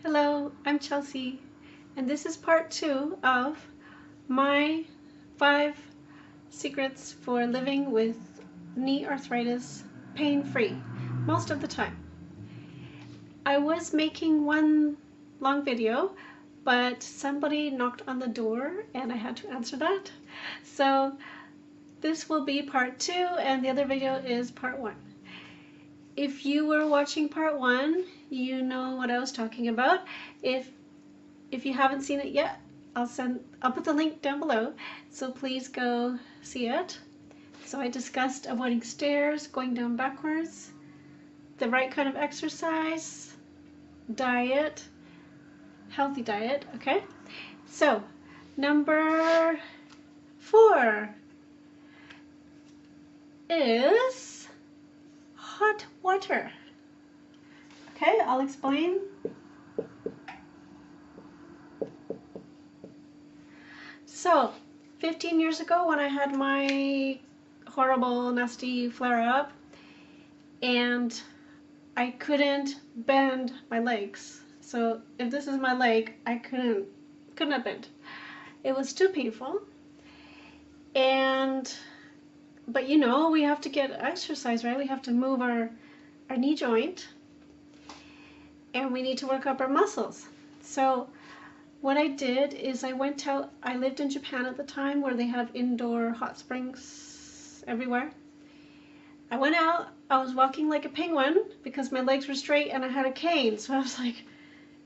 Hello, I'm Chelsea, and this is part 2 of my 5 secrets for living with knee arthritis pain-free most of the time. I was making one long video, but somebody knocked on the door and I had to answer that. So this will be part 2 and the other video is part 1. If you were watching part 1, you know what I was talking about. If you haven't seen it yet, I'll put the link down below, so please go see it. So I discussed avoiding stairs, going down backwards, the right kind of exercise, diet, healthy diet, okay? So, number 4 is hot water. Okay, I'll explain. So, 15 years ago when I had my horrible, nasty flare-up and I couldn't bend my legs. So if this is my leg, I could not bend. It was too painful. But you know, we have to get exercise, right? We have to move our knee joint and we need to work up our muscles. So what I did is I went out, I lived in Japan at the time where they have indoor hot springs everywhere. I went out, I was walking like a penguin because my legs were straight and I had a cane. So I was like,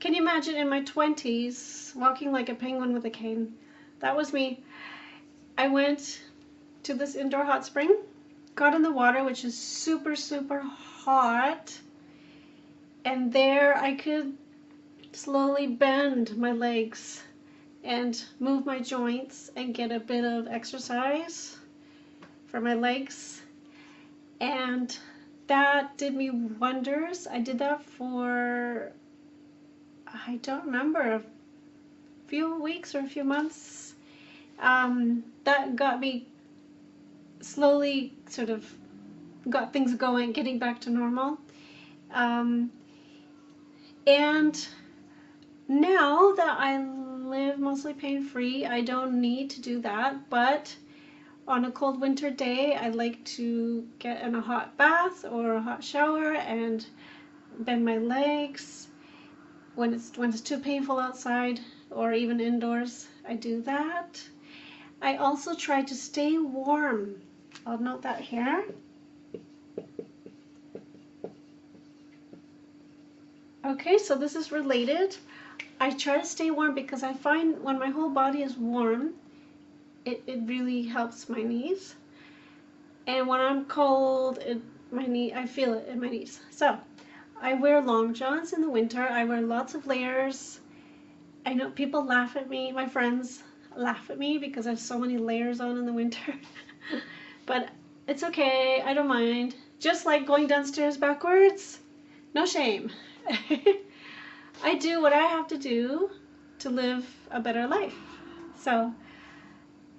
can you imagine in my 20s walking like a penguin with a cane? That was me. I went to this indoor hot spring, got in the water, which is super, super hot. And there I could slowly bend my legs and move my joints and get a bit of exercise for my legs, and that did me wonders. I did that for, I don't remember, a few weeks or a few months. That got me slowly sort of got things going, getting back to normal. And now that I live mostly pain-free, I don't need to do that, but on a cold winter day, I like to get in a hot bath or a hot shower and bend my legs. When it's too painful outside or even indoors, I do that. I also try to stay warm. I'll note that here. Okay, so this is related. I try to stay warm because I find when my whole body is warm, it really helps my knees. And when I'm cold, I feel it in my knees. So I wear long johns in the winter. I wear lots of layers. I know people laugh at me, my friends laugh at me because I have so many layers on in the winter. But it's okay, I don't mind. Just like going downstairs backwards, no shame. I do what I have to do to live a better life. So,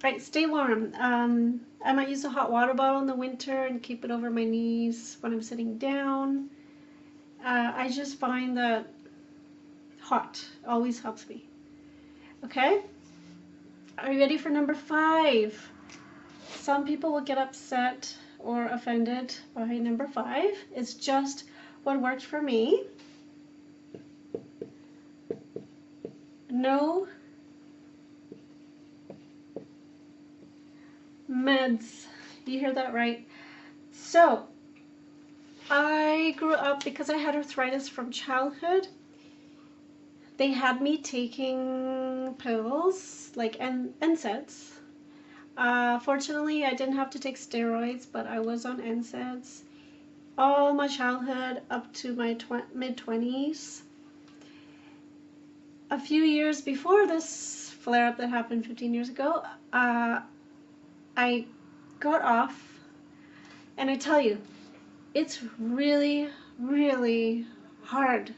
right, stay warm. I might use a hot water bottle in the winter and keep it over my knees when I'm sitting down. I just find that hot always helps me. Okay? Are you ready for number 5? Some people will get upset or offended by number 5. It's just what worked for me. No meds. You hear that right? So, I grew up, because I had arthritis from childhood, they had me taking pills, like NSAIDs. Fortunately, I didn't have to take steroids, but I was on NSAIDs all my childhood up to my mid-20s. A few years before this flare-up that happened 15 years ago, I got off, and I tell you, it's really, really hard.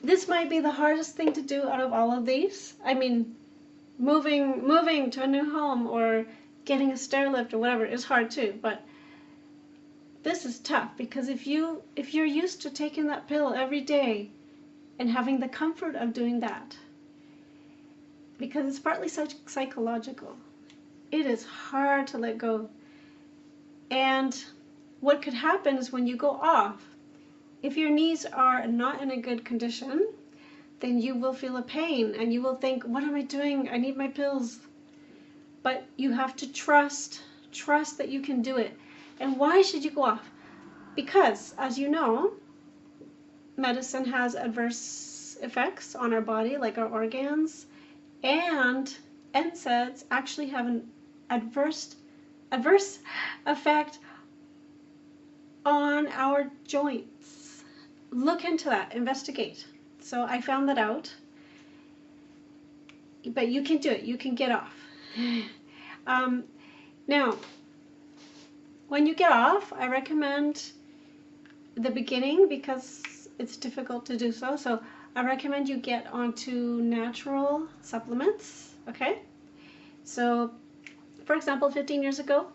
This might be the hardest thing to do out of all of these. I mean, moving to a new home or getting a stair lift or whatever is hard too, but this is tough because if you're used to taking that pill every day, and having the comfort of doing that, because it's partly psychological. It is hard to let go. And what could happen is when you go off, if your knees are not in a good condition, then you will feel a pain and you will think, what am I doing? I need my pills. But you have to trust that you can do it. And why should you go off? Because, as you know, medicine has adverse effects on our body, like our organs, and NSAIDs actually have an adverse effect on our joints. Look into that, investigate. So I found that out. But you can do it, you can get off. Now, when you get off, I recommend the beginning, because it's difficult to do so. So I recommend you get onto natural supplements, okay? So, for example, 15 years ago,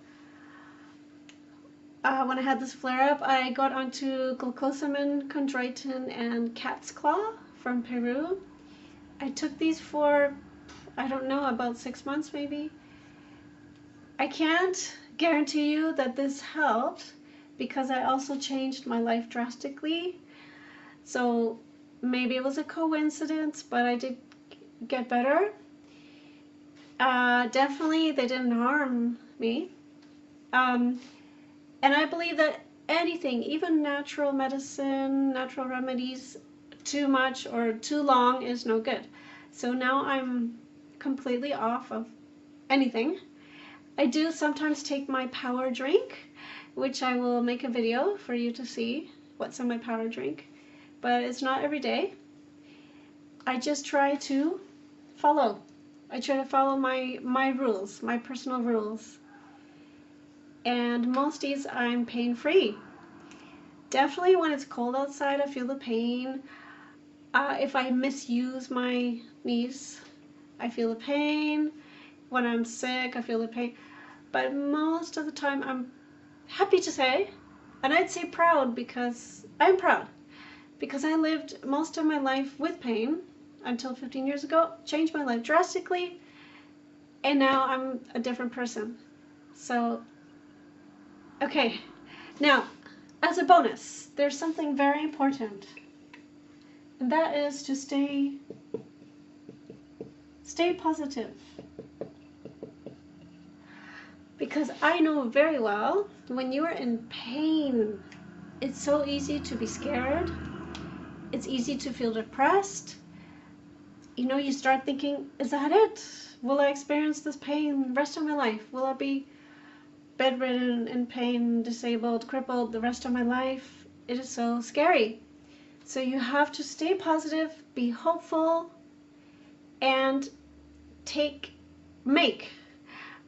when I had this flare-up, I got onto glucosamine, chondroitin, and cat's claw from Peru. I took these for, I don't know, about 6 months maybe. I can't guarantee you that this helped, because I also changed my life drastically. So maybe it was a coincidence, but I did get better. Definitely they didn't harm me. And I believe that anything, even natural medicine, natural remedies, too much or too long is no good. So now I'm completely off of anything. I do sometimes take my power drink, which I will make a video for you to see what's in my power drink, but it's not every day. I just try to follow. I try to follow my rules, my personal rules. And most days I'm pain-free. Definitely when it's cold outside, I feel the pain. If I misuse my knees, I feel the pain. When I'm sick, I feel the pain. But most of the time, I'm happy to say, and I'd say proud, because I'm proud. Because I lived most of my life with pain until 15 years ago, changed my life drastically, and now I'm a different person. So, okay. Now, as a bonus, there's something very important, and that is to stay positive. Because I know very well, when you are in pain, it's so easy to be scared. It's easy to feel depressed. You know, you start thinking, is that it? Will I experience this pain the rest of my life? Will I be bedridden, in pain, disabled, crippled the rest of my life? It is so scary. So you have to stay positive, be hopeful, and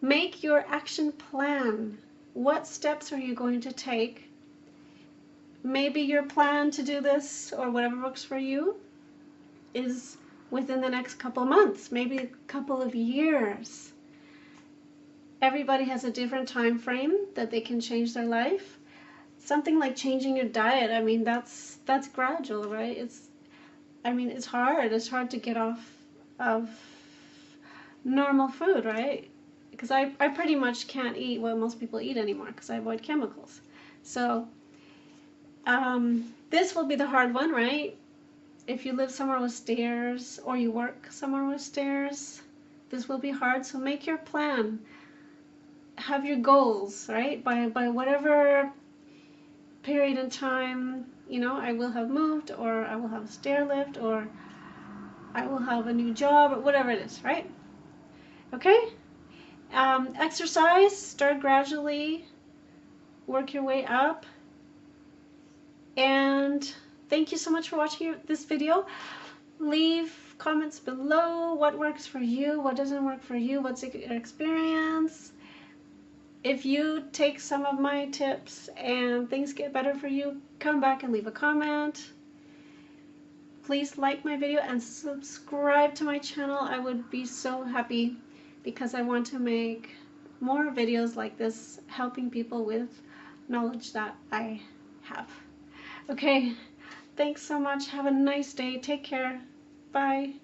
make your action plan. What steps are you going to take? Maybe your plan to do this, or whatever works for you, is within the next couple months, maybe a couple of years. Everybody has a different time frame that they can change their life. Something like changing your diet, I mean, that's gradual, right? It's hard. It's hard to get off of normal food, right? Because I pretty much can't eat what most people eat anymore, because I avoid chemicals. So this will be the hard one, right? If you live somewhere with stairs, or you work somewhere with stairs, this will be hard. So make your plan. Have your goals, right? By whatever period in time, you know, I will have moved, or I will have a stair lift, or I will have a new job, or whatever it is, right? Okay? Exercise, start gradually, work your way up. And thank you so much for watching this video. Leave comments below what works for you, what doesn't work for you, what's your experience. If you take some of my tips and things get better for you, come back and leave a comment. Please like my video and subscribe to my channel. I would be so happy, because I want to make more videos like this, helping people with knowledge that I have. Okay, Thanks so much. Have a nice day. Take care. Bye.